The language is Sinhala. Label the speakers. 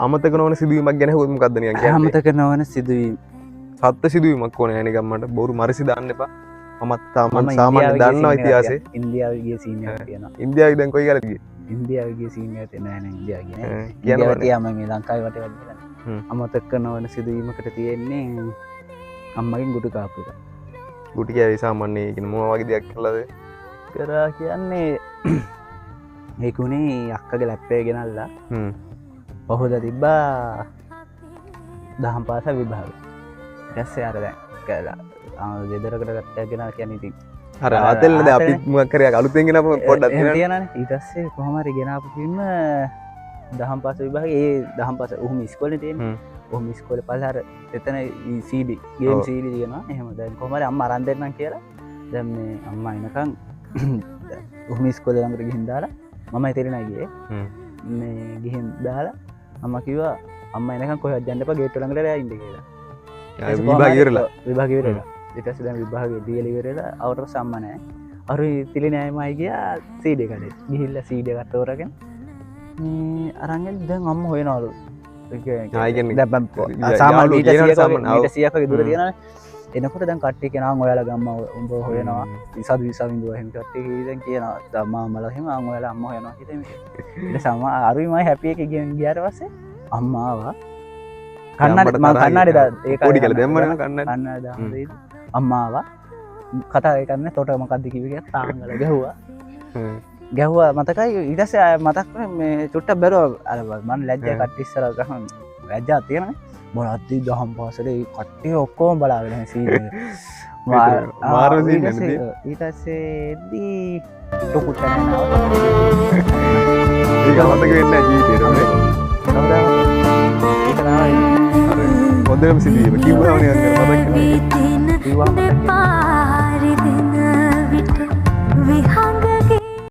Speaker 1: අමතක නොවන සිදුවීමක් ගැන හොත් මොකක්ද නිකන් කියන්නේ?
Speaker 2: අමතක නොවන සිදුවීම්
Speaker 1: සත්‍ය සිදුවීමක් ඕනේ නිකන් මට බොරු මරසි දාන්න එපා. මමත් තාම
Speaker 2: මම
Speaker 1: සාමාන්‍යයෙන් දන්නවා ඉතිහාසෙ.
Speaker 2: ඉන්දියාවේ ගිය සීන් එකක් තියෙනවා.
Speaker 1: ඉන්දියාවේ දැන් කොයි කාලෙද ගියේ?
Speaker 2: ඉන්දියාවේ ගිය සීන් එකක් තියෙනවා නෑ ඉන්දියාව කියන්නේ.
Speaker 1: කියන්න
Speaker 2: ඉන්දියාව
Speaker 1: බෑ.
Speaker 2: තියාම මේ ලංකාවේ වටේ වගේ අමතක නොවන සිදුවීමකට තියෙන්නේ අම්මගෙන් ගුටි කාපු එක.
Speaker 1: ගුටි කෑවේ සාමාන්‍යයෙන් කියන මොන වගේ දෙයක් කළාද?
Speaker 2: කරා කියන්නේ ඒකුණේ අක්කගේ ලැප්පේ ගෙනල්ලා පහුද තිබ්බා දහම් පාසල් විභාග. ඊට පස්සේ අර දැන් කළා ගෙදරකට ගත්තා ගෙන කියන්නේ ඉතින්
Speaker 1: අර ආතල්නේ දැන් අපි මොකක් කරේ අලුතෙන් ගෙනපු පොඩ්ඩක්
Speaker 2: තියෙනනේ. ඊට පස්සේ කොහොම හරි ගෙනාපු ෆිල්ම දහම් පාසල් විභාගේ ඒ දහම් පාසල් උහුම ඉස්කෝලේ තියෙන්නේ. උහුම ඉස්කෝලේ පල්ලහර එතන CD ගේම් CD තියෙනවා. එහෙම දැන් කොහොම හරි අම්මා අරන් දෙන්නම් කියලා දැන් මේ අම්මා එනකන් උහුම ඉස්කෝලේ ළඟට ගිහින් දාලා මම ඉතින් ගියේ. මේ ගිහින් දාලා අම්මා කිව්වා අම්මා එනකන් කොහෙවත් යන්න එපා ගේට් ළඟට ඉන්න කියලා.
Speaker 1: විභාග ඉවරලා.
Speaker 2: විභාග ඉවරලා. ඊට පස්සේ දැන් විභාගේ දීලා ඉවරලා අවුරුදු සම්ම නැහැ. අර තිලි නෑමයි ගියා CD කඩේ. ගිහිල්ලා CD එක තෝරගෙන මේ අරන් දැන් අම්ම හොයනවලු. ඒ කියන්නේ දැන් සාමාන්‍ය ඊට 100ක දුර තියනනේ. එනකොට දැන් කට්ටිය කියනවා ඔයාලා ගම්මා උඹ හොයනවා. ඉසදු විසවින්දුව එහෙම කට්ටිය දැන් කියනවා අම්මා මලා එහෙම ඔයාලා අම්මා හොයනවා කියලා මේ. ඊට සම අරුයි මයි හැපි එකේ ගියාට පස්සේ අම්මා ආවා. කන්නඩ මම කන්නඩ ඒක
Speaker 1: පොඩි කියලා දැම්මම
Speaker 2: කන්නඩ දාන්නේ අම්මා ආවා. කතා කරන්නේ තොට මොකක්ද කිව්වේ කියලා තාංගල ගැහුවා. ගැහුවා මතකයි ඊට පස්සේ මතක් මේ චුට්ටක් බැලුවා අර මම ලැජ්ජා කට්ටිය ඉස්සර ගහන ලැජ්ජා තියෙනනේ මොනවද දහම් පාසලේ කට්ටිය ඔක්කොම බලාගෙන සීන් එක
Speaker 1: මාරු සීන් නේද
Speaker 2: ඊට පස්සේ දී ටොකුට නෑනවා
Speaker 1: ඒක මතක වෙන්නේ නැහැ ජීවිතේට නේ
Speaker 2: කවදාවත් ඒක තමයි
Speaker 1: අර හොඳම සිදුවීම කිව්වම නිකන් මතක